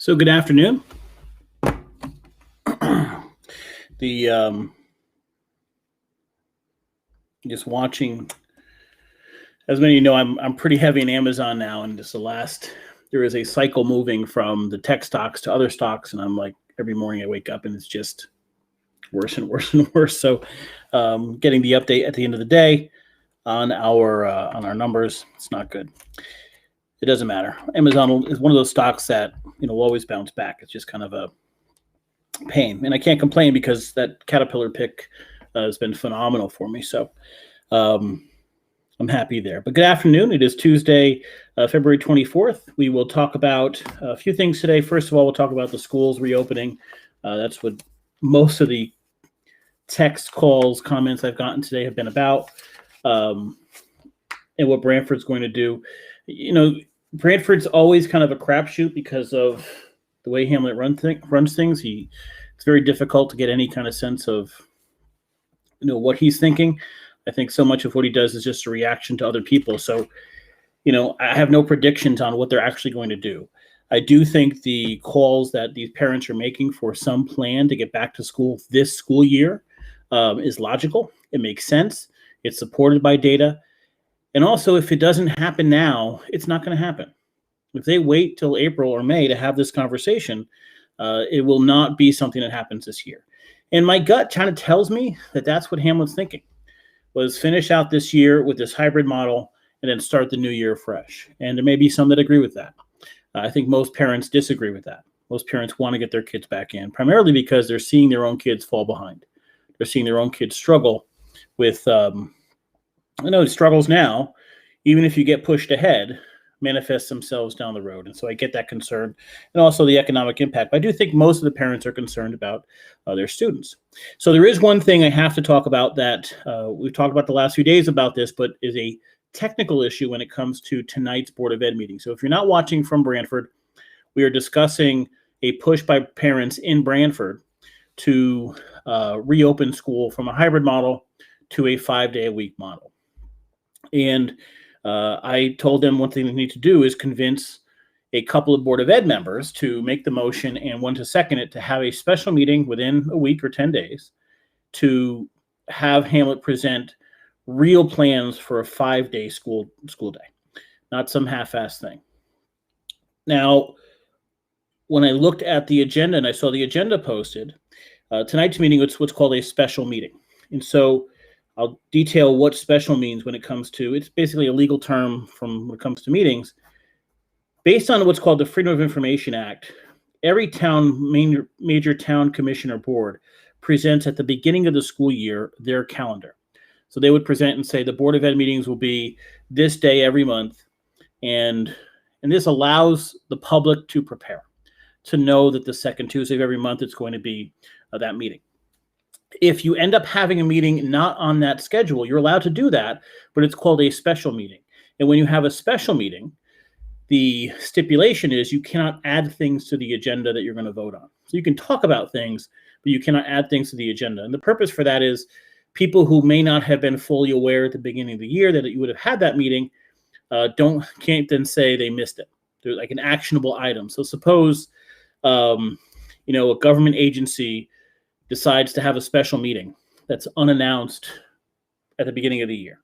So good afternoon. The just watching, as many of you know, I'm pretty heavy in Amazon now, and there is a cycle moving from the tech stocks to other stocks, and I'm like every morning I wake up and it's just worse and worse and worse. So getting the update at the end of the day on our numbers, it's not good. It doesn't matter. Amazon is one of those stocks that will always bounce back. It's just kind of a pain, and I can't complain because that Caterpillar pick has been phenomenal for me. So I'm happy there. But good afternoon. It is Tuesday, February 24th. We will talk about a few things today. First of all, we'll talk about the schools reopening. That's what most of the text calls, comments I've gotten today have been about, and what Brantford's going to do. Brantford's always kind of a crapshoot because of the way Hamlet runs things. It's very difficult to get any kind of sense of what he's thinking. I think so much of what he does is just a reaction to other people. So, I have no predictions on what they're actually going to do. I do think the calls that these parents are making for some plan to get back to school this school year is logical. It makes sense. It's supported by data. And also, if it doesn't happen now, it's not going to happen. If they wait till April or May to have this conversation, it will not be something that happens this year. And my gut kind of tells me that that's what Hamlet's thinking, was finish out this year with this hybrid model and then start the new year fresh. And there may be some that agree with that. I think most parents disagree with that. Most parents want to get their kids back in, primarily because they're seeing their own kids fall behind. They're seeing their own kids struggle with, struggles now, even if you get pushed ahead, manifest themselves down the road. And so I get that concern, and also the economic impact. But I do think most of the parents are concerned about their students. So there is one thing I have to talk about that we've talked about the last few days about this, but is a technical issue when it comes to tonight's Board of Ed meeting. So if you're not watching from Brantford, we are discussing a push by parents in Brantford to reopen school from a hybrid model to a 5-day-a-week model. And I told them one thing they need to do is convince a couple of Board of Ed members to make the motion and one to second it to have a special meeting within a week or 10 days to have Hamlet present real plans for a 5-day school day, not some half-assed thing. Now, when I looked at the agenda and I saw the agenda posted, tonight's meeting is what's called a special meeting. And so I'll detail what special means when it comes to, it's basically a legal term when it comes to meetings. Based on what's called the Freedom of Information Act, every major town commission or board presents at the beginning of the school year their calendar. So they would present and say the Board of Ed meetings will be this day every month. And this allows the public to prepare, to know that the second Tuesday of every month it's going to be that meeting. If you end up having a meeting not on that schedule, you're allowed to do that, but it's called a special meeting. And when you have a special meeting, the stipulation is you cannot add things to the agenda that you're going to vote on. So you can talk about things, but you cannot add things to the agenda. And the purpose for that is people who may not have been fully aware at the beginning of the year that you would have had that meeting can't then say they missed it. They're like an actionable item. So suppose a government agency decides to have a special meeting that's unannounced at the beginning of the year.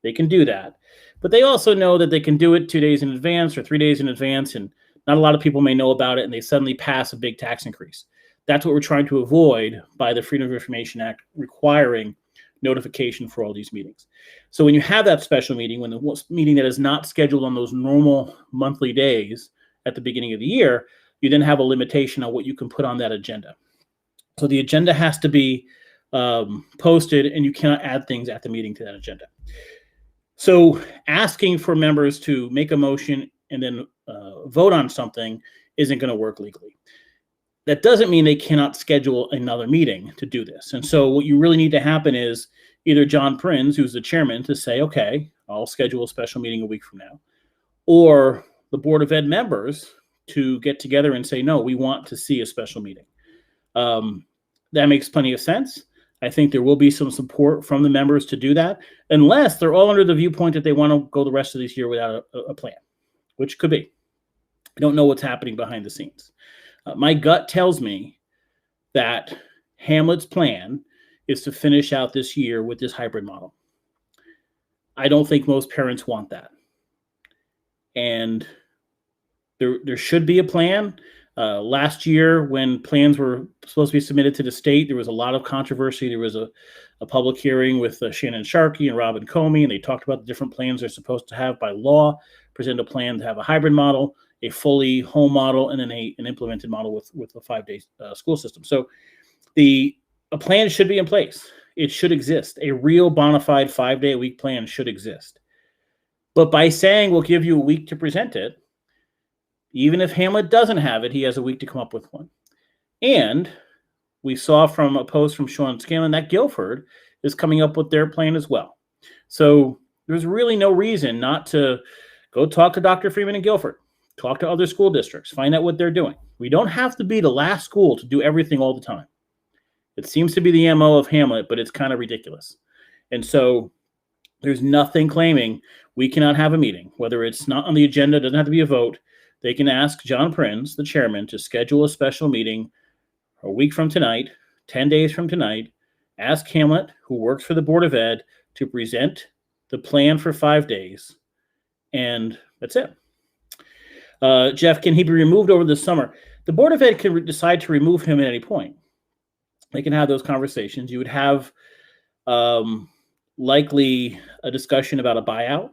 They can do that. But they also know that they can do it 2 days in advance or 3 days in advance, and not a lot of people may know about it, and they suddenly pass a big tax increase. That's what we're trying to avoid by the Freedom of Information Act requiring notification for all these meetings. So when you have that special meeting, when the meeting that is not scheduled on those normal monthly days at the beginning of the year, you then have a limitation on what you can put on that agenda. So the agenda has to be posted, and you cannot add things at the meeting to that agenda. So asking for members to make a motion and then vote on something isn't going to work legally. That doesn't mean they cannot schedule another meeting to do this. And so what you really need to happen is either John Prinz, who's the chairman, to say, okay, I'll schedule a special meeting a week from now, or the Board of Ed members to get together and say, no, we want to see a special meeting. That makes plenty of sense. I think there will be some support from the members to do that, unless they're all under the viewpoint that they want to go the rest of this year without a plan, which could be. I don't know what's happening behind the scenes. My gut tells me that Hamlet's plan is to finish out this year with this hybrid model. I don't think most parents want that. And there should be a plan. Last year, when plans were supposed to be submitted to the state, there was a lot of controversy. There was a public hearing with Shannon Sharkey and Robin Comey, and they talked about the different plans they're supposed to have by law, present a plan to have a hybrid model, a fully home model, and then an implemented model with a 5-day school system. So a plan should be in place. It should exist. A real bona fide 5-day-a-week plan should exist. But by saying we'll give you a week to present it, even if Hamlet doesn't have it, he has a week to come up with one. And we saw from a post from Sean Scanlon that Guilford is coming up with their plan as well. So there's really no reason not to go talk to Dr. Freeman in Guilford, talk to other school districts, find out what they're doing. We don't have to be the last school to do everything all the time. It seems to be the MO of Hamlet, but it's kind of ridiculous. And so there's nothing claiming we cannot have a meeting, whether it's not on the agenda, doesn't have to be a vote. They can ask John Prinz, the chairman, to schedule a special meeting a week from tonight, 10 days from tonight. Ask Hamlet, who works for the Board of Ed, to present the plan for 5 days. And that's it. Jeff, can he be removed over the summer? The Board of Ed can decide to remove him at any point. They can have those conversations. You would have likely a discussion about a buyout.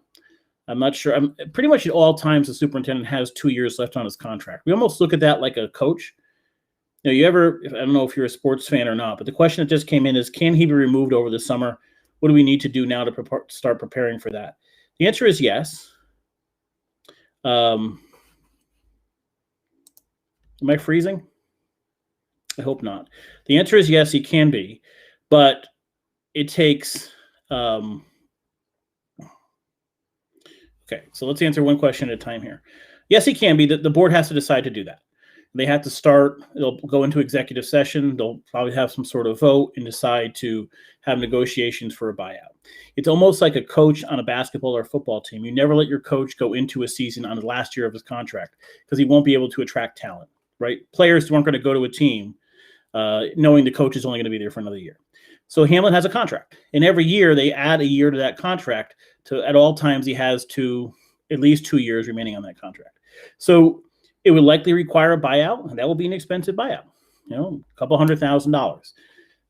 I'm not sure. Pretty much at all times, the superintendent has 2 years left on his contract. We almost look at that like a coach. I don't know if you're a sports fan or not, but the question that just came in is, can he be removed over the summer? What do we need to do now to start preparing for that? The answer is yes. Am I freezing? I hope not. The answer is yes, he can be, but it takes... Okay, so let's answer one question at a time here. Yes, he can be. The board has to decide to do that. They have to start, they'll go into executive session, they'll probably have some sort of vote and decide to have negotiations for a buyout. It's almost like a coach on a basketball or football team. You never let your coach go into a season on the last year of his contract because he won't be able to attract talent, right? Players weren't going to go to a team knowing the coach is only going to be there for another year. So Hamlet has a contract, and every year they add a year to that contract. At all times, he has at least 2 years remaining on that contract. So it would likely require a buyout, and that will be an expensive buyout. A couple $100,000.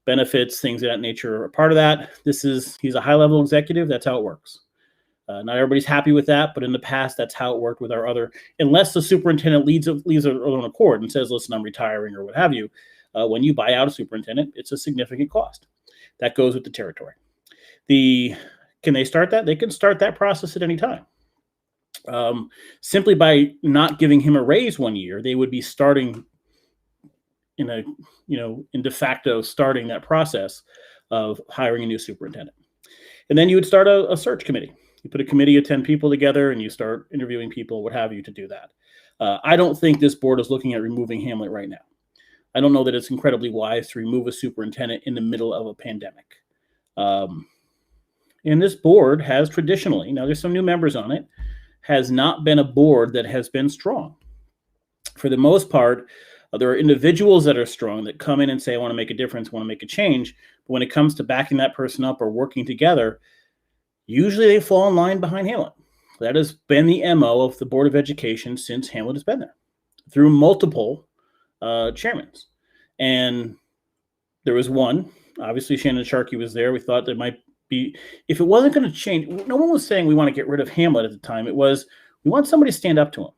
Benefits, things of that nature are a part of that. He's a high-level executive. That's how it works. Not everybody's happy with that, but in the past, that's how it worked with our other. Unless the superintendent leaves their own accord and says, "Listen, I'm retiring," or what have you. When you buy out a superintendent, it's a significant cost. That goes with the territory. Can they start that? They can start that process at any time. Simply by not giving him a raise 1 year, they would be starting in de facto starting that process of hiring a new superintendent. And then you would start a search committee. You put a committee of 10 people together and you start interviewing people, what have you, to do that. I don't think this board is looking at removing Hamlet right now. I don't know that it's incredibly wise to remove a superintendent in the middle of a pandemic. And this board has traditionally, now there's some new members on it, has not been a board that has been strong. For the most part, there are individuals that are strong that come in and say, I want to make a difference, want to make a change. But when it comes to backing that person up or working together, usually they fall in line behind Hamlet. That has been the MO of the Board of Education since Hamlet has been there, through multiple chairmen. And there was one, obviously Shannon Sharkey was there. We thought there might be, if it wasn't going to change, no one was saying we want to get rid of Hamlet at the time. It was, we want somebody to stand up to him.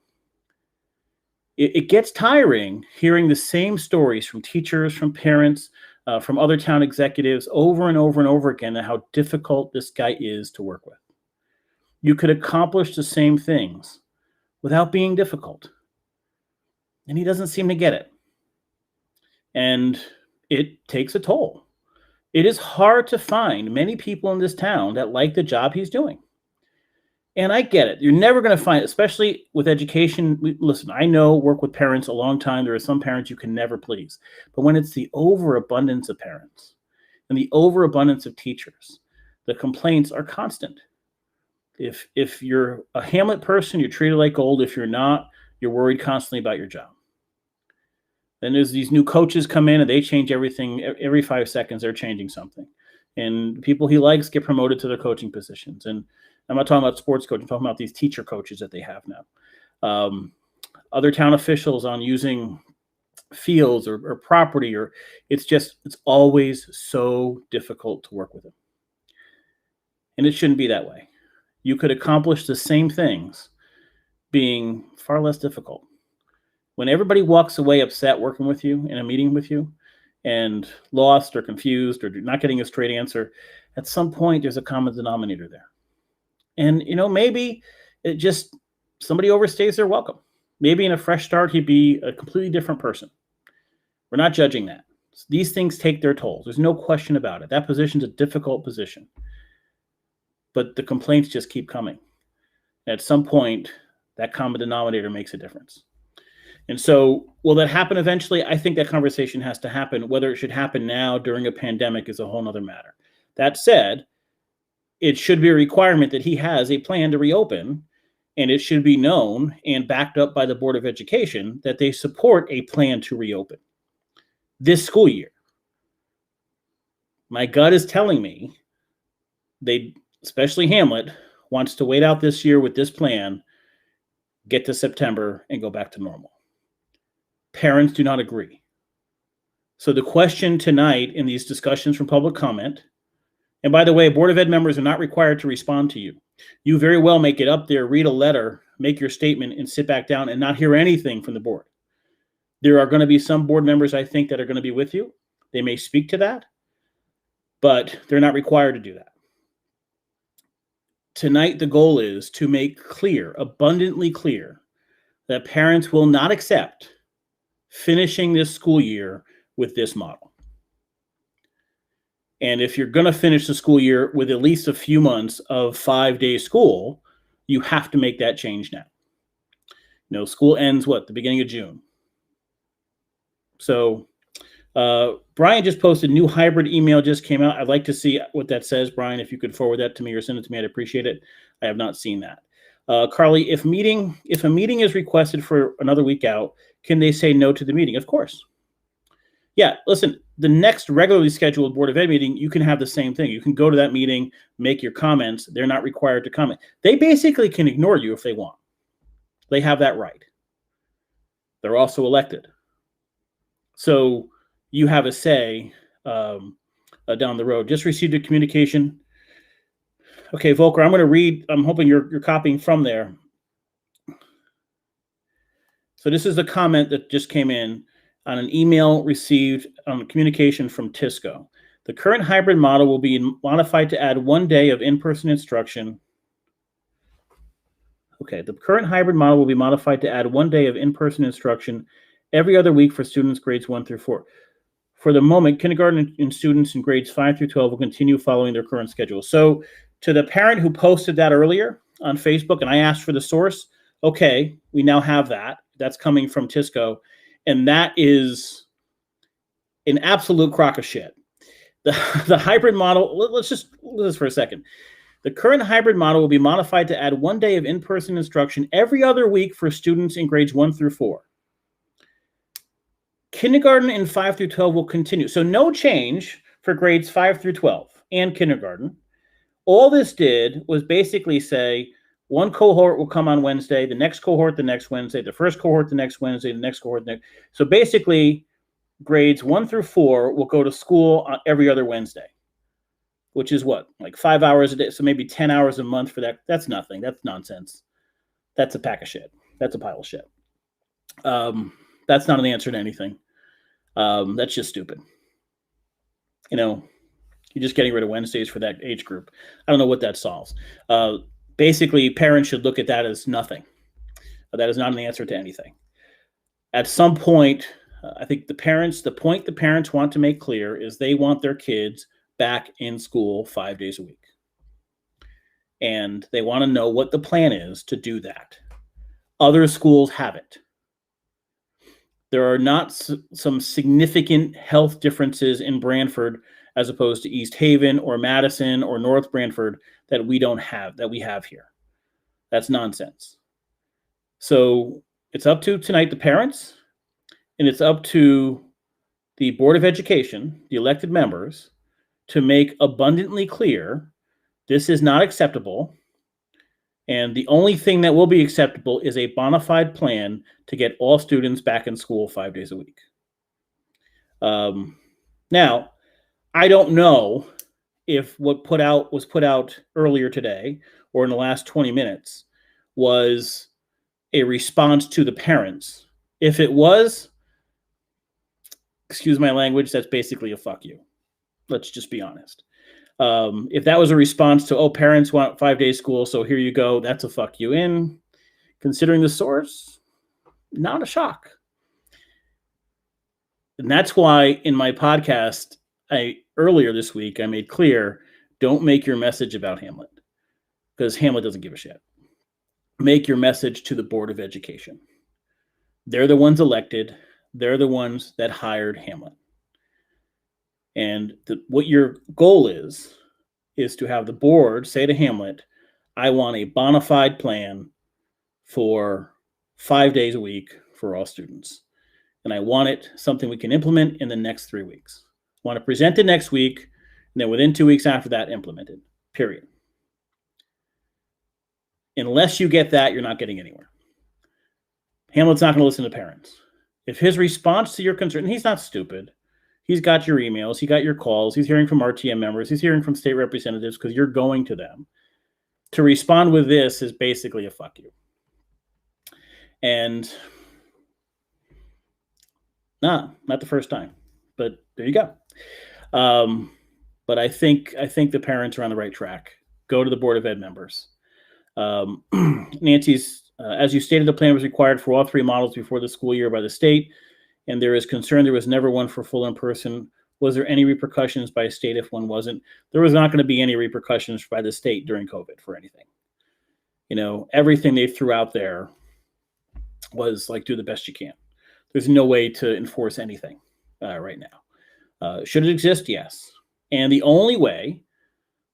It gets tiring hearing the same stories from teachers, from parents, from other town executives over and over and over again, and how difficult this guy is to work with. You could accomplish the same things without being difficult. And he doesn't seem to get it. And it takes a toll. It is hard to find many people in this town that like the job he's doing. And I get it. You're never going to find, especially with education. Listen, I work with parents a long time. There are some parents you can never please. But when it's the overabundance of parents and the overabundance of teachers, the complaints are constant. If you're a Hamlet person, you're treated like gold. If you're not, You're worried constantly about your job. Then there's these new coaches come in and they change everything. Every 5 seconds, they're changing something. And people he likes get promoted to their coaching positions. And I'm not talking about sports coaching, I'm talking about these teacher coaches that they have now. Other town officials on using fields or property, or it's always so difficult to work with them. And it shouldn't be that way. You could accomplish the same things being far less difficult. When everybody walks away upset working with you in a meeting with you and lost or confused or not getting a straight answer, at some point there's a common denominator there. And, maybe it just somebody overstays their welcome. Maybe in a fresh start, he'd be a completely different person. We're not judging that. These things take their tolls. There's no question about it. That position's a difficult position. But the complaints just keep coming. At some point, that common denominator makes a difference. And so, will that happen eventually? I think that conversation has to happen. Whether it should happen now during a pandemic is a whole other matter. That said, it should be a requirement that he has a plan to reopen, and it should be known and backed up by the Board of Education that they support a plan to reopen this school year. My gut is telling me especially Hamlet, wants to wait out this year with this plan, get to September, and go back to normal. Parents do not agree. So the question tonight in these discussions from public comment, and by the way, Board of Ed members are not required to respond to you. You very well may get up there, read a letter, make your statement, and sit back down and not hear anything from the board. There are going to be some board members, I think, that are going to be with you. They may speak to that, but they're not required to do that. Tonight, the goal is to make clear, abundantly clear, that parents will not accept finishing this school year with this model. And if you're going to finish the school year with at least a few months of 5-day school, you have to make that change now. School ends, the beginning of June. So Brian just posted new hybrid email just came out. I'd like to see what that says, Brian. If you could forward that to me or send it to me, I'd appreciate it. I have not seen that. Carly, if a meeting is requested for another week out, can they say no to the meeting? Of course. Yeah, listen, the next regularly scheduled Board of Ed meeting, you can have the same thing. You can go to that meeting, make your comments. They're not required to comment. They basically can ignore you if they want. They have that right. They're also elected. So you have a say down the road. Just received a communication. Okay, Volker, I'm going to read. I'm hoping you're copying from there. So this is a comment that just came in on an email received on communication from TISCO. The current hybrid model will be modified to add 1 day of in-person instruction. Okay, the current hybrid model will be modified to add 1 day of in-person instruction every other week for students grades 1 through 4. For the moment, kindergarten and students in grades 5 through 12 will continue following their current schedule. So to the parent who posted that earlier on Facebook, and I asked for the source, okay, we now have that. That's coming from TISCO. And that is an absolute crock of shit. The hybrid model, let's just look at this for a second. The current hybrid model will be modified to add 1 day of in-person instruction every other week for students in grades 1 through 4. Kindergarten and 5 through 12 will continue. So no change for grades 5 through 12 and kindergarten. All this did was basically say one cohort will come on Wednesday, the next cohort the next Wednesday, the first cohort the next Wednesday, the next cohort the next. So basically, grades 1 through 4 will go to school on every other Wednesday, which is like 5 hours a day. So maybe 10 hours a month for that. That's nothing. That's nonsense. That's a pack of shit. That's a pile of shit. That's not an answer to anything. That's just stupid. You're just getting rid of Wednesdays for that age group. I don't know what that solves. Basically, parents should look at that as nothing. That is not an answer to anything. At some point, I think the point the parents want to make clear is they want their kids back in school 5 days a week. And they want to know what the plan is to do that. Other schools have it. There are not some significant health differences in Branford as opposed to East Haven or Madison or North Branford that we have here. That's nonsense. So It's up to tonight the parents, and it's up to the Board of Education, the elected members, to make abundantly clear this is not acceptable. And the only thing that will be acceptable is a bona fide plan to get all students back in school 5 days a week. Now, I don't know if what was put out earlier today or in the last 20 minutes was a response to the parents. If it was, excuse my language, that's basically a fuck you. Let's just be honest. If that was a response to, oh, parents want 5 days school, so here you go, that's a fuck you. And considering the source, not a shock. And that's why in my podcast, earlier this week, I made clear, don't make your message about Hamlet, because Hamlet doesn't give a shit. Make your message to the Board of Education. They're the ones elected. They're the ones that hired Hamlet. And what your goal is to have the board say to Hamlet, I want a bona fide plan for 5 days a week for all students. And I want it something we can implement in the next 3 weeks. I want to present it next week, and then within 2 weeks after that, implement it, period. Unless you get that, you're not getting anywhere. Hamlet's not going to listen to parents. If his response to your concern, and he's not stupid, he's got your emails, he got your calls, he's hearing from RTM members, he's hearing from state representatives because you're going to them. To respond with this is basically a fuck you. And not the first time, but there you go. But I think the parents are on the right track. Go to the Board of Ed members. Nancy's, as you stated, the plan was required for all 3 models before the school year by the state, and there is concern there was never one for full in-person. Was there any repercussions by state if one wasn't? There was not going to be any repercussions by the state during COVID for anything. You know, everything they threw out there was like, do the best you can. There's no way to enforce anything right now. Should it exist? Yes. And the only way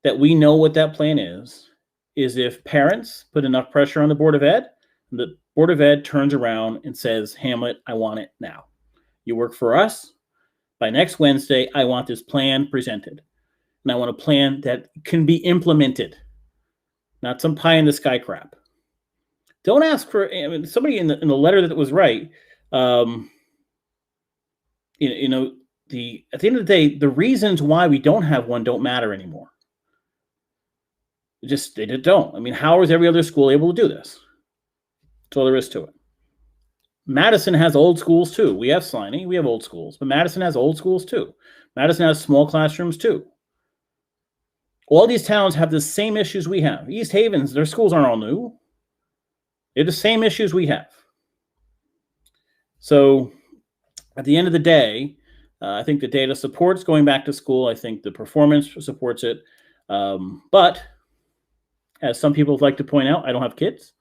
that we know what that plan is if parents put enough pressure on the Board of Ed, the Board of Ed turns around and says, Hamlet, I want it now. You work for us. By next Wednesday, I want this plan presented. And I want a plan that can be implemented, not some pie in the sky crap. Don't ask for, I mean, somebody in the letter that was right. At the end of the day, the reasons why we don't have one don't matter anymore. They don't. I mean, how is every other school able to do this? That's all there is to it. Madison has old schools too. We have Sliney, we have old schools, but Madison has old schools too. Madison has small classrooms too. All these towns have the same issues we have. East Havens, their schools aren't all new. They're the same issues we have. So at the end of the day, I think the data supports going back to school. I think the performance supports it. But as some people like to point out, I don't have kids.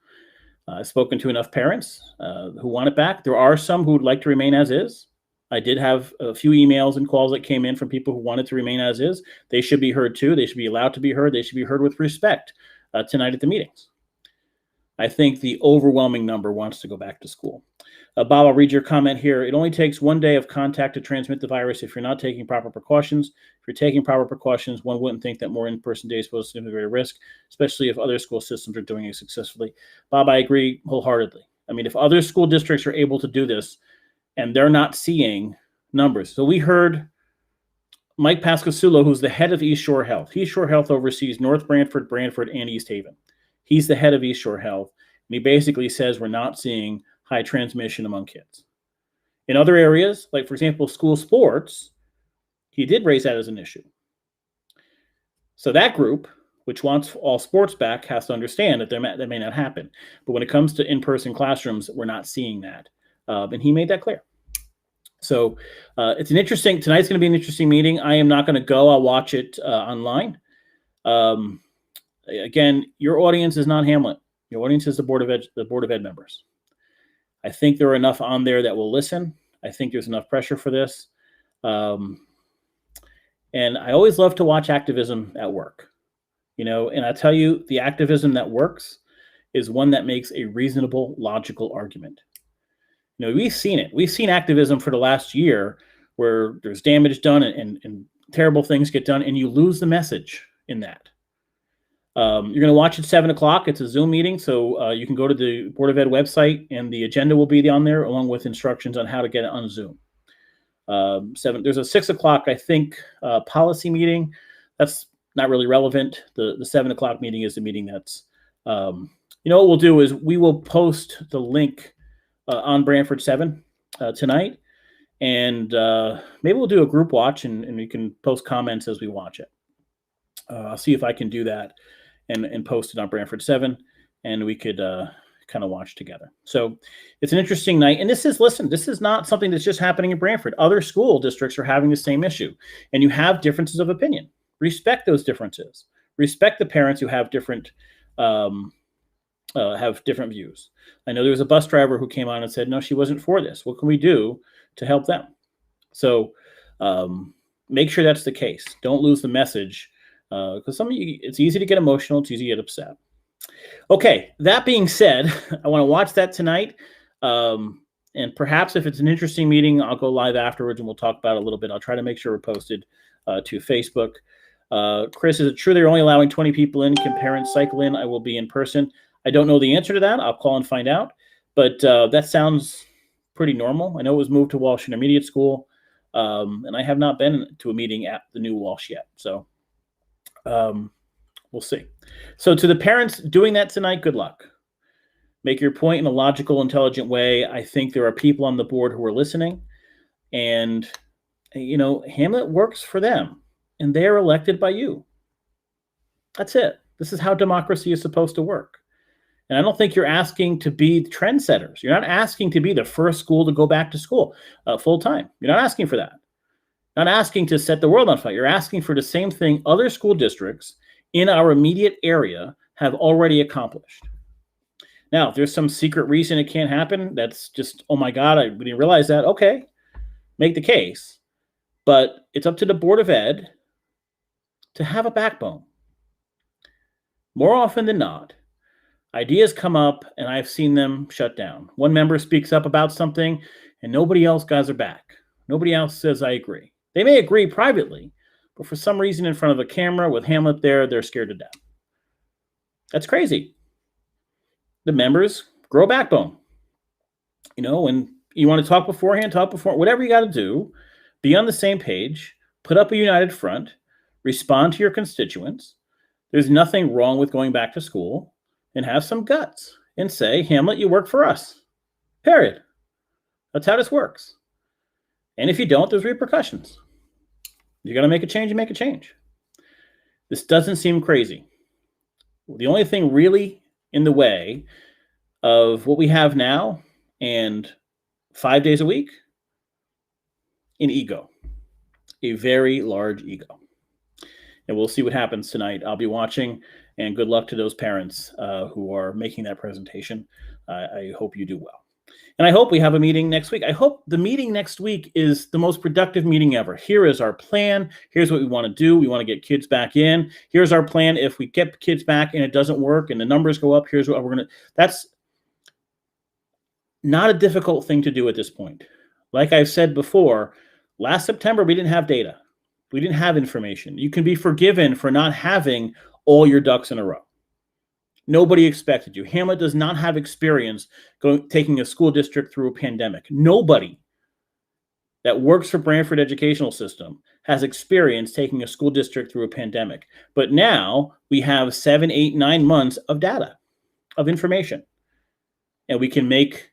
I've spoken to enough parents who want it back. There are some who would like to remain as is. I did have a few emails and calls that came in from people who wanted to remain as is. They should be heard too. They should be allowed to be heard. They should be heard with respect tonight at the meetings. I think the overwhelming number wants to go back to school. Bob, I'll read your comment here. It only takes 1 day of contact to transmit the virus if you're not taking proper precautions. If you're taking proper precautions, one wouldn't think that more in-person days pose a greater risk, especially if other school systems are doing it successfully. Bob, I agree wholeheartedly. I mean, if other school districts are able to do this and they're not seeing numbers. So we heard Mike Pascasulo, who's the head of East Shore Health. East Shore Health oversees North Branford, Branford, and East Haven. He's the head of East Shore Health, and he basically says we're not seeing high transmission among kids. In other areas, like, for example, school sports, he did raise that as an issue. So that group, which wants all sports back, has to understand that that may not happen. But when it comes to in-person classrooms, we're not seeing that. And he made that clear. So tonight's going to be an interesting meeting. I am not going to go. I'll watch it online. Again, your audience is not Hamlet. Your audience is the Board of Ed members. I think there are enough on there that will listen. I think there's enough pressure for this. And I always love to watch activism at work. And I tell you, the activism that works is one that makes a reasonable, logical argument. We've seen it. We've seen activism for the last year where there's damage done and terrible things get done, and you lose the message in that. You're going to watch at 7 o'clock. It's a Zoom meeting, so you can go to the Board of Ed website, and the agenda will be on there, along with instructions on how to get it on Zoom. There's a 6 o'clock, I think, policy meeting. That's not really relevant. The 7 o'clock meeting is the meeting that's, what we'll do is we will post the link on Branford 7 tonight, and maybe we'll do a group watch, and we can post comments as we watch it. I'll see if I can do that and post it on Branford 7, and we could kind of watch together. So it's an interesting night. And this is not something that's just happening in Branford. Other school districts are having the same issue, and you have differences of opinion. Respect those differences. Respect the parents who have different views. I know there was a bus driver who came on and said, no, she wasn't for this. What can we do to help them? So make sure that's the case. Don't lose the message, because some of you, it's easy to get emotional. It's easy to get upset. Okay, that being said, I want to watch that tonight. And perhaps if it's an interesting meeting, I'll go live afterwards and we'll talk about it a little bit. I'll try to make sure we're posted to Facebook. Chris, is it true they're only allowing 20 people in? Can parents cycle in? I will be in person. I don't know the answer to that. I'll call and find out. But that sounds pretty normal. I know it was moved to Walsh Intermediate School, and I have not been to a meeting at the new Walsh yet. So we'll see. So to the parents doing that tonight, good luck. Make your point in a logical, intelligent way. I think there are people on the board who are listening, and Hamlet works for them, and they are elected by you. That's it. This is how democracy is supposed to work. And I don't think you're asking to be trendsetters. You're not asking to be the first school to go back to school full time. You're not asking for that. Not asking to set the world on fire. You're asking for the same thing other school districts in our immediate area have already accomplished. Now, if there's some secret reason it can't happen, that's just, oh my God, we didn't realize that. Okay, make the case. But it's up to the Board of Ed to have a backbone. More often than not, ideas come up and I've seen them shut down. One member speaks up about something and nobody else got their back. Nobody else says, I agree. They may agree privately, but for some reason in front of a camera with Hamlet there, they're scared to death. That's crazy. The members grow a backbone. When you want to talk beforehand, whatever you got to do, be on the same page, put up a united front, respond to your constituents. There's nothing wrong with going back to school, and have some guts and say, Hamlet, you work for us. Period. That's how this works. And if you don't, there's repercussions. You got to make a change, you make a change. This doesn't seem crazy. The only thing really in the way of what we have now and 5 days a week, an ego, a very large ego. And we'll see what happens tonight. I'll be watching, and good luck to those parents who are making that presentation. I hope you do well. And I hope we have a meeting next week. I hope the meeting next week is the most productive meeting ever. Here is our plan. Here's what we want to do. We want to get kids back in. Here's our plan. If we get kids back and it doesn't work and the numbers go up, here's what we're going to. That's not a difficult thing to do at this point. Like I've said before, last September, we didn't have data. We didn't have information. You can be forgiven for not having all your ducks in a row. Nobody expected you. Hamlet does not have experience taking a school district through a pandemic. Nobody that works for Branford Educational System has experience taking a school district through a pandemic. But now we have 7, 8, 9 months of data, of information. And we can make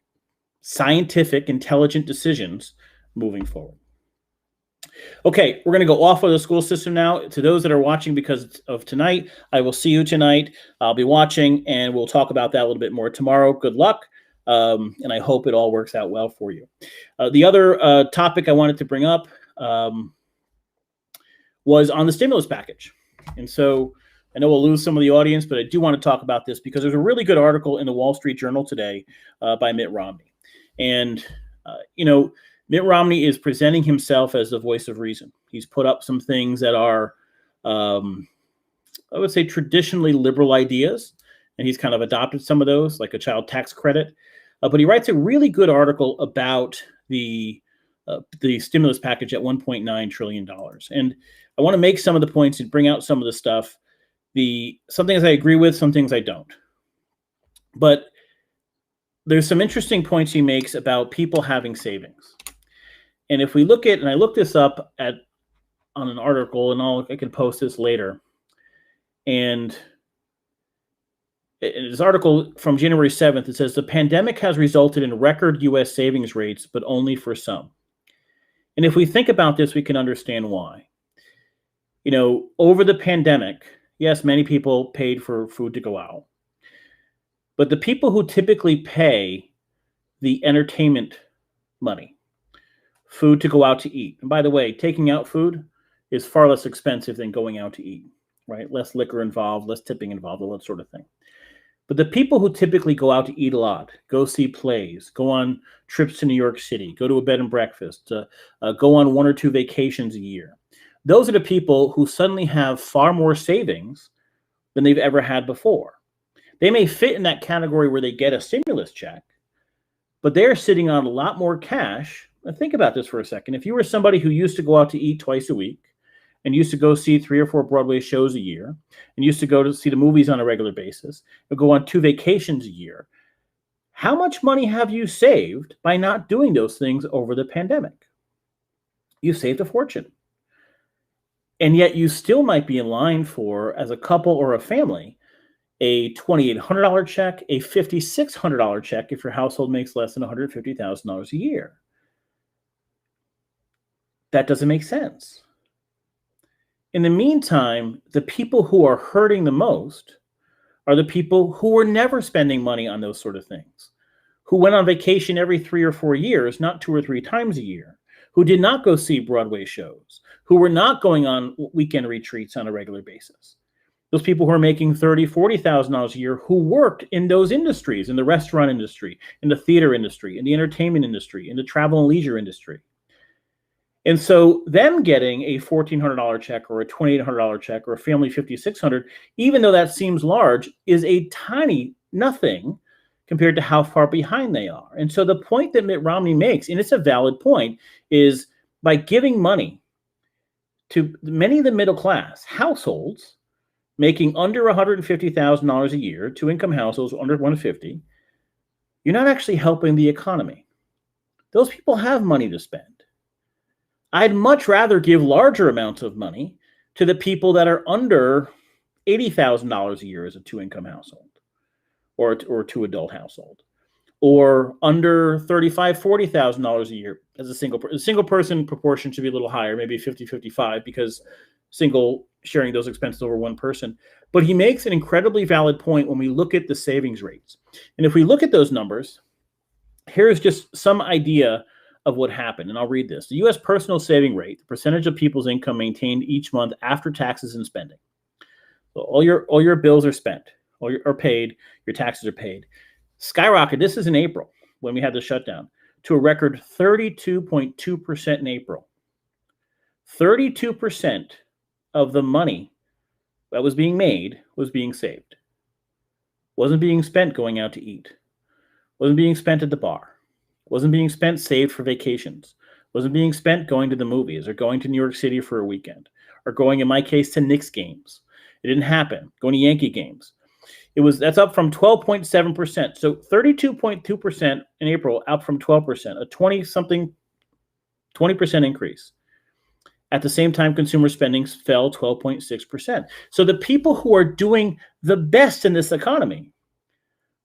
scientific, intelligent decisions moving forward. Okay, we're going to go off of the school system now. To those that are watching because of tonight, I will see you tonight. I'll be watching, and we'll talk about that a little bit more tomorrow. Good luck, and I hope it all works out well for you. The other topic I wanted to bring up was on the stimulus package. And so I know we'll lose some of the audience, but I do want to talk about this because there's a really good article in the Wall Street Journal today by Mitt Romney. And, Mitt Romney is presenting himself as the voice of reason. He's put up some things that are, I would say, traditionally liberal ideas, and he's kind of adopted some of those, like a child tax credit. But he writes a really good article about the stimulus package at $1.9 trillion. And I want to make some of the points and bring out some of the stuff. Some things I agree with, some things I don't. But there's some interesting points he makes about people having savings. And if we look at, and I looked this up on an article, and I can post this later. And in this article from January 7th, it says the pandemic has resulted in record U.S. savings rates, but only for some. And if we think about this, we can understand why. Over the pandemic, yes, many people paid for food to go out. But the people who typically pay the entertainment money, food to go out to eat. And by the way, taking out food is far less expensive than going out to eat, right? Less liquor involved, less tipping involved, all that sort of thing. But the people who typically go out to eat a lot, go see plays, go on trips to New York City, go to a bed and breakfast, go on 1 or 2 vacations a year, those are the people who suddenly have far more savings than they've ever had before. They may fit in that category where they get a stimulus check, but they're sitting on a lot more cash. Now think about this for a second. If you were somebody who used to go out to eat twice a week and used to go see 3 or 4 Broadway shows a year and used to go to see the movies on a regular basis and go on 2 vacations a year, how much money have you saved by not doing those things over the pandemic? You saved a fortune. And yet you still might be in line for, as a couple or a family, a $2,800 check, a $5,600 check if your household makes less than $150,000 a year. That doesn't make sense. In the meantime, the people who are hurting the most are the people who were never spending money on those sort of things, who went on vacation every 3 or 4 years, not 2 or 3 times a year, who did not go see Broadway shows, who were not going on weekend retreats on a regular basis. Those people who are making $30,000, $40,000 a year, who worked in those industries, in the restaurant industry, in the theater industry, in the entertainment industry, in the travel and leisure industry. And so them getting a $1,400 check or a $2,800 check or a family $5,600, even though that seems large, is a tiny nothing compared to how far behind they are. And so the point that Mitt Romney makes, and it's a valid point, is by giving money to many of the middle class households making under $150,000 a year, 2-income households under 150, you're not actually helping the economy. Those people have money to spend. I'd much rather give larger amounts of money to the people that are under $80,000 a year as a 2-income household or 2-adult household, or under $35,000, $40,000 a year as a single person proportion should be a little higher, maybe 50-55, because single sharing those expenses over one person. But he makes an incredibly valid point when we look at the savings rates. And if we look at those numbers, here's just some idea of what happened. And I'll read this. The U.S. personal saving rate, the percentage of people's income maintained each month after taxes and spending. So all your bills are spent, are paid, your taxes are paid. Skyrocket, this is in April when we had the shutdown, to a record 32.2% in April. 32% of the money that was being made was being saved. Wasn't being spent going out to eat. Wasn't being spent at the bar. Wasn't being spent saved for vacations. Wasn't being spent going to the movies or going to New York City for a weekend or going, in my case, to Knicks games. It didn't happen. Going to Yankee games. That's up from 12.7%. So 32.2% in April, up from 12%, a 20% increase. At the same time, consumer spending fell 12.6%. So the people who are doing the best in this economy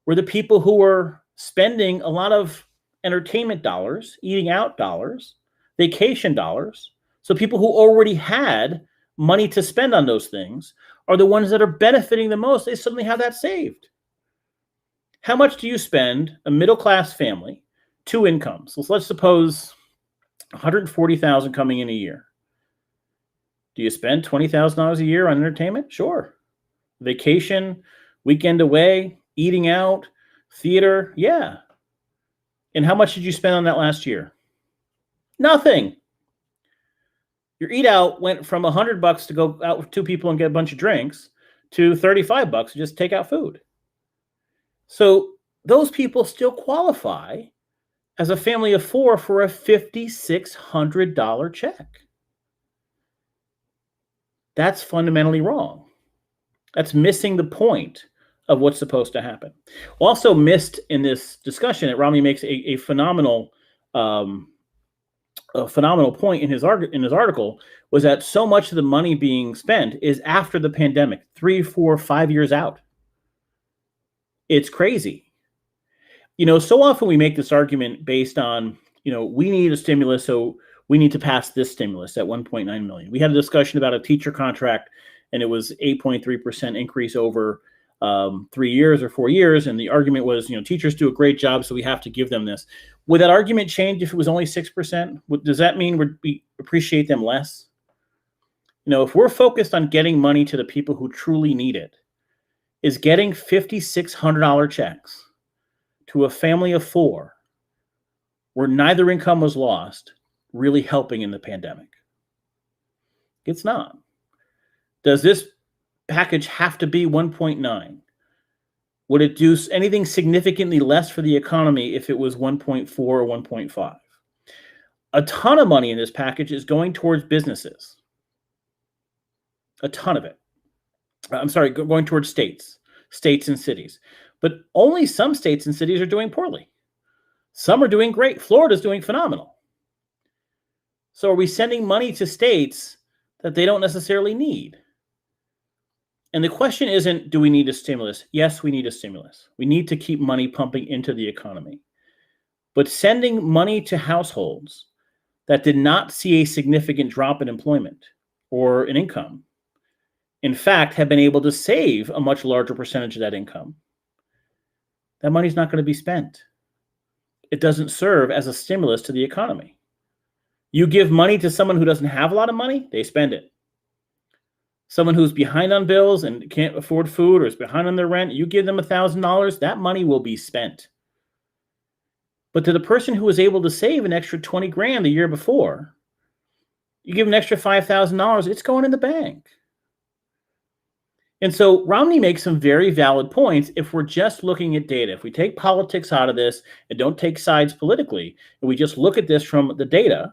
were the people who were spending a lot of entertainment dollars, eating out dollars, vacation dollars. So people who already had money to spend on those things are the ones that are benefiting the most. They suddenly have that saved. How much do you spend, a middle-class family, 2 incomes? So let's suppose $140,000 coming in a year. Do you spend $20,000 a year on entertainment? Sure. Vacation, weekend away, eating out, theater, yeah. And how much did you spend on that last year? Nothing. Your eat out went from $100 to go out with 2 people and get a bunch of drinks to $35 to just take out food. So those people still qualify as a family of four for a $5,600 check. That's fundamentally wrong. That's missing the point of what's supposed to happen. Also missed in this discussion that Romney makes a phenomenal point in his article was that so much of the money being spent is after the pandemic, 3, 4, 5 years out. It's crazy. So often we make this argument based on, we need a stimulus, so we need to pass this stimulus at 1.9 million. We had a discussion about a teacher contract, and it was 8.3% increase over 3 years or 4 years. And the argument was, teachers do a great job, so we have to give them this. Would that argument change if it was only 6%? Does that mean we appreciate them less? If we're focused on getting money to the people who truly need it, is getting $5,600 checks to a family of four where neither income was lost really helping in the pandemic? It's not. Does this package have to be 1.9? Would it do anything significantly less for the economy if it was 1.4 or 1.5? A ton of money in this package is going towards businesses. A ton of it. I'm sorry, going towards states and cities. But only some states and cities are doing poorly. Some are doing great. Florida's doing phenomenal. So are we sending money to states that they don't necessarily need? And the question isn't, do we need a stimulus? Yes, we need a stimulus. We need to keep money pumping into the economy. But sending money to households that did not see a significant drop in employment or in income, in fact, have been able to save a much larger percentage of that income, that money's not going to be spent. It doesn't serve as a stimulus to the economy. You give money to someone who doesn't have a lot of money, they spend it. Someone who's behind on bills and can't afford food or is behind on their rent, you give them $1,000, that money will be spent. But to the person who was able to save an extra 20 grand the year before, you give an extra $5,000, it's going in the bank. And so Romney makes some very valid points if we're just looking at data. If we take politics out of this and don't take sides politically, and we just look at this from the data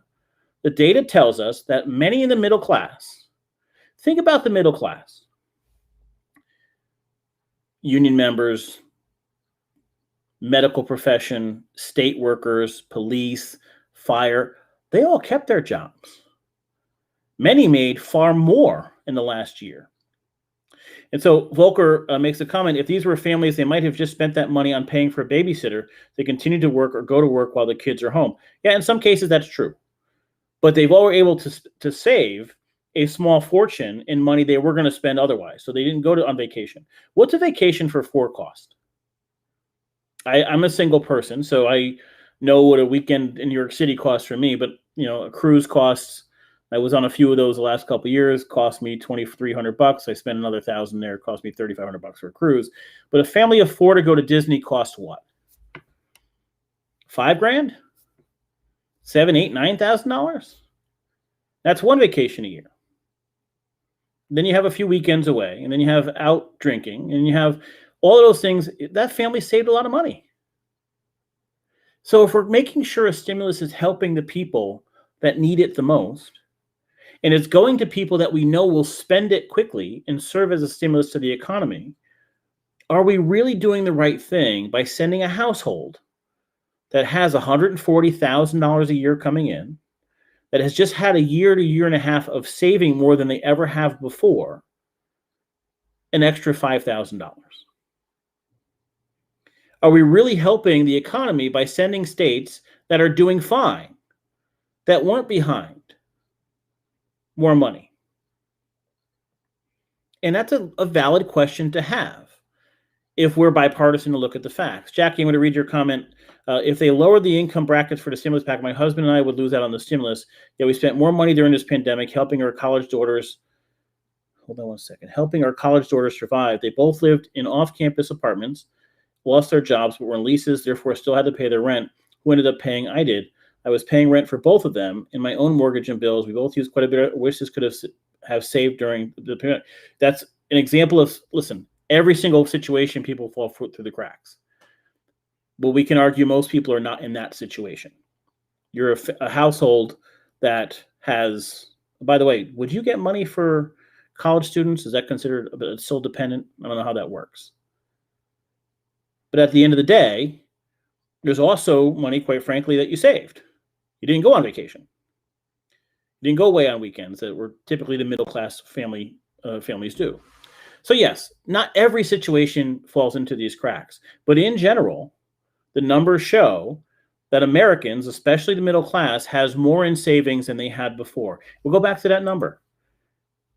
tells us that many in the middle class, think about the middle class, union members, medical profession, state workers, police, fire, they all kept their jobs. Many made far more in the last year. And so Volker makes a comment, if these were families, they might have just spent that money on paying for a babysitter. They continue to work or go to work while the kids are home. Yeah, in some cases that's true. But they've all were able to save a small fortune in money they were going to spend otherwise. So they didn't go on vacation. What's a vacation for four cost? I'm a single person, so I know what a weekend in New York City costs for me, but a cruise costs, I was on a few of those the last couple of years, cost me $2,300. I spent another $1,000 there, cost me $3,500 for a cruise. But a family of four to go to Disney costs what? $5 grand? $7,000, $8,000, $9,000? That's one vacation a year. Then you have a few weekends away, and then you have out drinking, and you have all of those things. That family saved a lot of money. So if we're making sure a stimulus is helping the people that need it the most, and it's going to people that we know will spend it quickly and serve as a stimulus to the economy, are we really doing the right thing by sending a household that has $140,000 a year coming in, that has just had a year to year and a half of saving more than they ever have before, an extra $5,000? Are we really helping the economy by sending states that are doing fine, that weren't behind, more money? And that's a valid question to have if we're bipartisan to look at the facts. Jackie, I'm going to read your comment. If they lower the income brackets for the stimulus pack, my husband and I would lose out on the stimulus. Yeah, we spent more money during this pandemic helping our college daughters. Hold on one second. Helping our college daughters survive. They both lived in off-campus apartments, lost their jobs, but were in leases, therefore still had to pay their rent. Who ended up paying? I did. I was paying rent for both of them and my own mortgage and bills. We both used quite a bit. I wish this could have saved during the pandemic. That's an example of, listen, every single situation people fall through the cracks. But we can argue most people are not in that situation. You're a household that has, by the way, would you get money for college students? Is that considered still dependent? I don't know how that works. But at the end of the day, there's also money, quite frankly, that you saved. You didn't go on vacation. You didn't go away on weekends that were typically the middle class families do. So yes, not every situation falls into these cracks, but in general, the numbers show that Americans, especially the middle class, has more in savings than they had before. We'll go back to that number.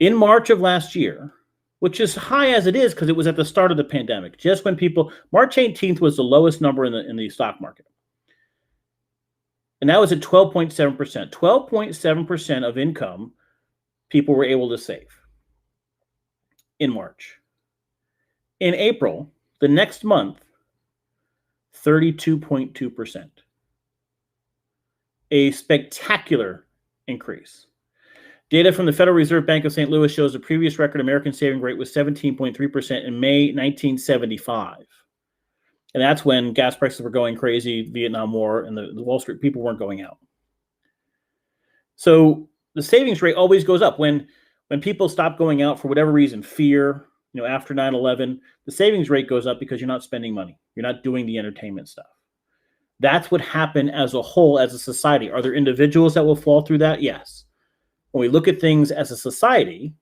In March of last year, which is high as it is because it was at the start of the pandemic, just when March 18th was the lowest number in the stock market. And that was at 12.7%. 12.7% of income people were able to save in March. In April, the next month, 32.2%. A spectacular increase. Data from the Federal Reserve Bank of St. Louis shows the previous record American saving rate was 17.3% in May 1975. And that's when gas prices were going crazy, Vietnam War, and the Wall Street people weren't going out. So the savings rate always goes up. When people stop going out for whatever reason, fear, after 9/11, the savings rate goes up because you're not spending money. You're not doing the entertainment stuff. That's what happened as a whole, as a society. Are there individuals that will fall through that? Yes. When we look at things as a society,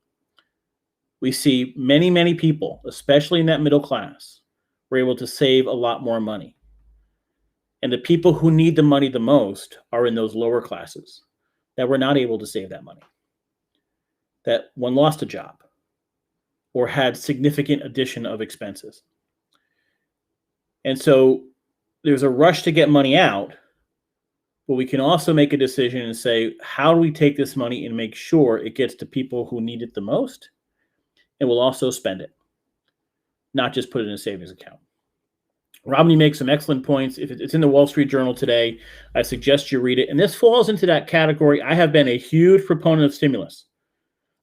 we see many, many people, especially in that middle class, were able to save a lot more money. And the people who need the money the most are in those lower classes that were not able to save that money. That one lost a job or had significant addition of expenses. And so there's a rush to get money out, but we can also make a decision and say, how do we take this money and make sure it gets to people who need it the most? And we'll also spend it, not just put it in a savings account. Romney makes some excellent points. If it's in the Wall Street Journal today, I suggest you read it. And this falls into that category. I have been a huge proponent of stimulus.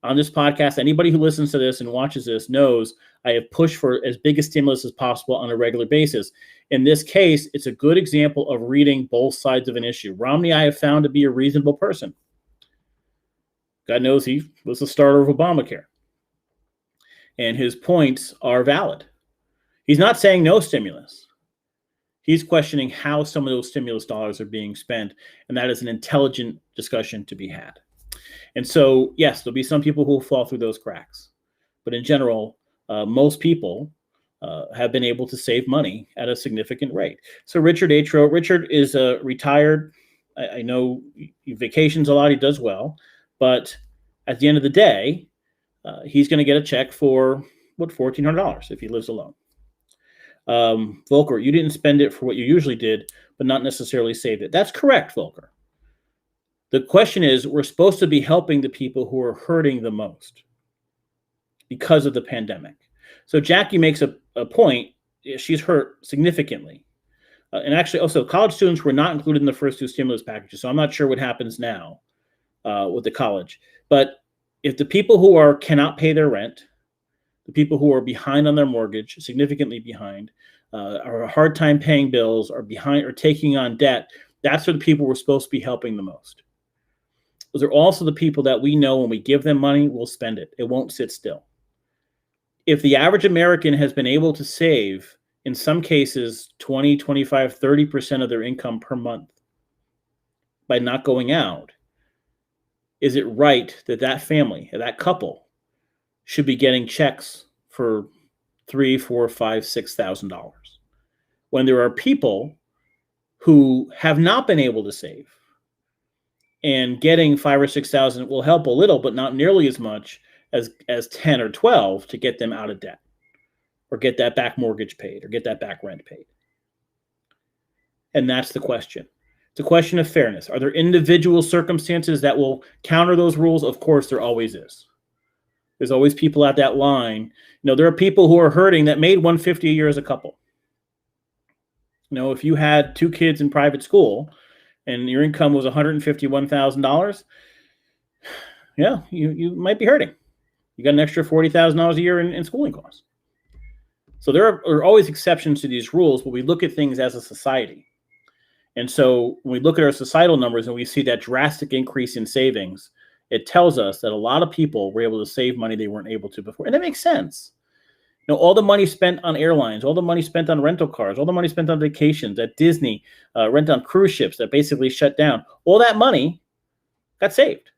On this podcast, anybody who listens to this and watches this knows I have pushed for as big a stimulus as possible on a regular basis. In this case, it's a good example of reading both sides of an issue. Romney, I have found to be a reasonable person. God knows he was the starter of Obamacare. And his points are valid. He's not saying no stimulus. He's questioning how some of those stimulus dollars are being spent. And that is an intelligent discussion to be had. And so, yes, there'll be some people who will fall through those cracks. But in general, most people have been able to save money at a significant rate. So Richard H. wrote, Richard is retired. I know he vacations a lot. He does well. But at the end of the day, he's going to get a check for, $1,400 if he lives alone. Volker, you didn't spend it for what you usually did, but not necessarily saved it. That's correct, Volker. The question is, we're supposed to be helping the people who are hurting the most because of the pandemic. So Jackie makes a point. She's hurt significantly. And actually, also, college students were not included in the first two stimulus packages. So I'm not sure what happens now with the college. But if the people who cannot pay their rent, the people who are behind on their mortgage, significantly behind, are a hard time paying bills, are behind or taking on debt, that's what the people we're supposed to be helping the most. Those are also the people that we know when we give them money, we'll spend it. It won't sit still. If the average American has been able to save, in some cases, 20, 25, 30% of their income per month by not going out, is it right that that family, that couple, should be getting checks for $3,000, $4,000, $5,000, $6,000 when there are people who have not been able to save? And getting $5,000 or $6,000 will help a little, but not nearly as much as 10 or 12 to get them out of debt, or get that back mortgage paid, or get that back rent paid. And that's the question. It's a question of fairness. Are there individual circumstances that will counter those rules? Of course, there always is. There's always people at that line. There are people who are hurting that made $150 a year as a couple. If you had two kids in private school and your income was $151,000, you might be hurting. You got an extra $40,000 a year in schooling costs. So there are always exceptions to these rules, but we look at things as a society. And so when we look at our societal numbers and we see that drastic increase in savings, it tells us that a lot of people were able to save money they weren't able to before. And that makes sense. You know, all the money spent on airlines, all the money spent on rental cars, all the money spent on vacations at Disney, rent on cruise ships that basically shut down, all that money got saved.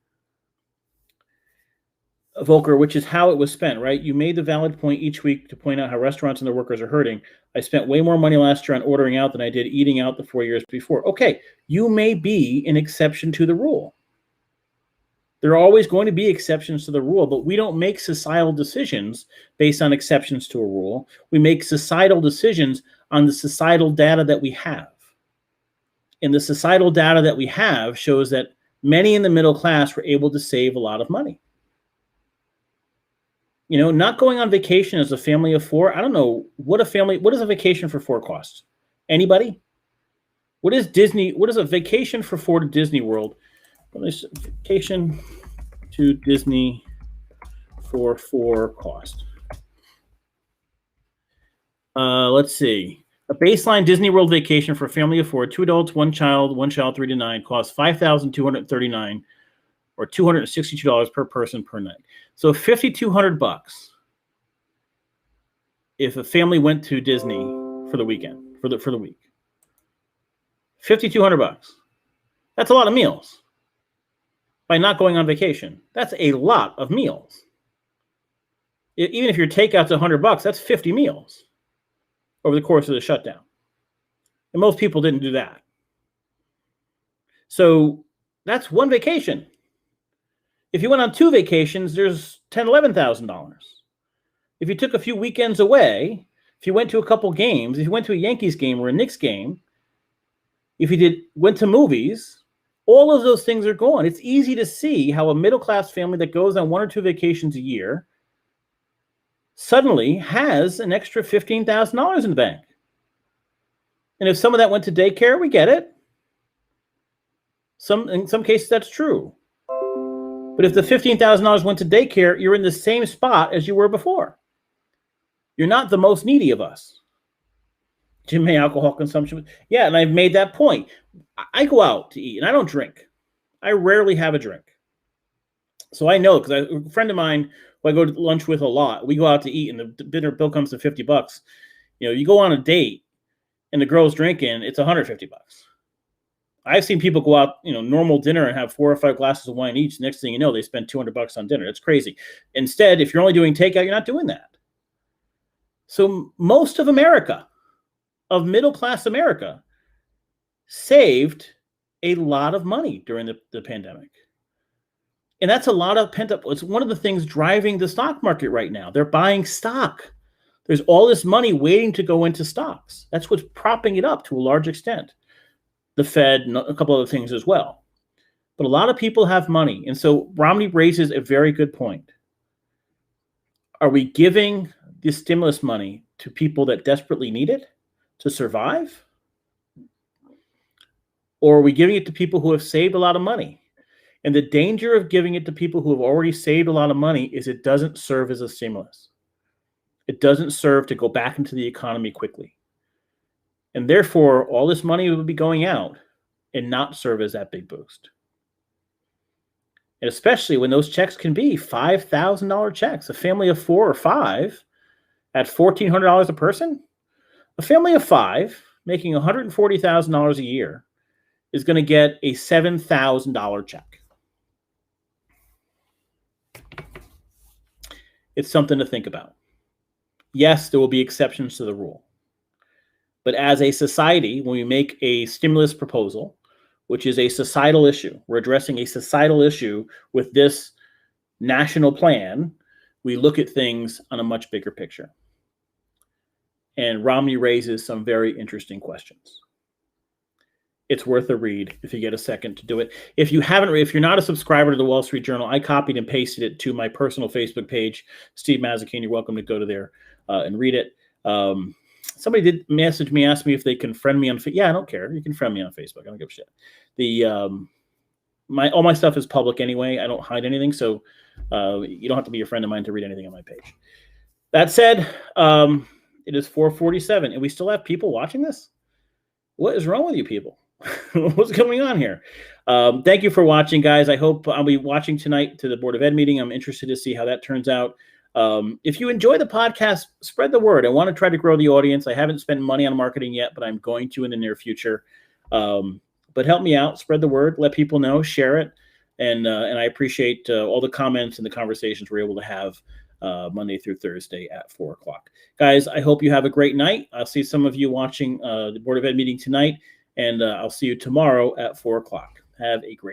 Volker, which is how it was spent, right? You made the valid point each week to point out how restaurants and their workers are hurting. I spent way more money last year on ordering out than I did eating out the 4 years before. Okay, you may be an exception to the rule. There are always going to be exceptions to the rule, but we don't make societal decisions based on exceptions to a rule. We make societal decisions on the societal data that we have. And the societal data that we have shows that many in the middle class were able to save a lot of money. You know, not going on vacation as a family of four. I don't know what does a vacation for four cost? Anybody? What does a vacation for four to Disney World? What is vacation to Disney for four cost? Let's see. A baseline Disney World vacation for a family of four, 2 adults, 1 child, 3 to 9, costs $5,239 or $262 per person per night. So $5,200 if a family went to Disney for the weekend, for the week. $5,200. That's a lot of meals. By not going on vacation, that's a lot of meals. Even if your takeout's $100, that's 50 meals over the course of the shutdown. And most people didn't do that. So that's one vacation. If you went on 2 vacations, there's $10,000, $11,000. If you took a few weekends away, if you went to a couple games, if you went to a Yankees game or a Knicks game, if you went to movies, all of those things are gone. It's easy to see how a middle-class family that goes on 1 or 2 vacations a year suddenly has an extra $15,000 in the bank. And if some of that went to daycare, we get it. In some cases, that's true. But if the $15,000 went to daycare, you're in the same spot as you were before. You're not the most needy of us. Jim May, alcohol consumption. Yeah, and I've made that point. I go out to eat, and I don't drink. I rarely have a drink. So I know, because a friend of mine who I go to lunch with a lot, we go out to eat, and the dinner bill comes to $50. You know, you go on a date, and the girl's drinking, it's $150. I've seen people go out, normal dinner and have 4 or 5 glasses of wine each. Next thing you know, they spend $200 on dinner. It's crazy. Instead, if you're only doing takeout, you're not doing that. So most of America, of middle-class America, saved a lot of money during the pandemic. And that's a lot of pent-up. It's one of the things driving the stock market right now. They're buying stock. There's all this money waiting to go into stocks. That's what's propping it up to a large extent. The Fed, and a couple other things as well. But a lot of people have money. And so Romney raises a very good point. Are we giving this stimulus money to people that desperately need it to survive? Or are we giving it to people who have saved a lot of money? And the danger of giving it to people who have already saved a lot of money is it doesn't serve as a stimulus. It doesn't serve to go back into the economy quickly. And therefore, all this money will be going out and not serve as that big boost. And especially when those checks can be $5,000 checks. A family of 4 or 5 at $1,400 a person. A family of 5 making $140,000 a year is going to get a $7,000 check. It's something to think about. Yes, there will be exceptions to the rule. But as a society, when we make a stimulus proposal, which is a societal issue, we're addressing a societal issue with this national plan, we look at things on a much bigger picture. And Romney raises some very interesting questions. It's worth a read if you get a second to do it. If you're not a subscriber to the Wall Street Journal, I copied and pasted it to my personal Facebook page, Steve Mazzacane. You're welcome to go to there and read it. Somebody did message me, ask me if they can friend me on Facebook. Yeah, I don't care. You can friend me on Facebook. I don't give a shit. All my stuff is public anyway. I don't hide anything, so you don't have to be a friend of mine to read anything on my page. That said, It is 4:47, and we still have people watching this. What is wrong with you people? What's going on here? Thank you for watching, guys. I hope I'll be watching tonight to the Board of Ed meeting. I'm interested to see how that turns out. If you enjoy the podcast, spread the word. I want to try to grow the audience. I haven't spent money on marketing yet, but I'm going to in the near future. But help me out, spread the word, let people know, share it. And I appreciate all the comments and the conversations we're able to have Monday through Thursday at 4 o'clock. Guys, I hope you have a great night. I'll see some of you watching the Board of Ed meeting tonight, and I'll see you tomorrow at 4 o'clock. Have a great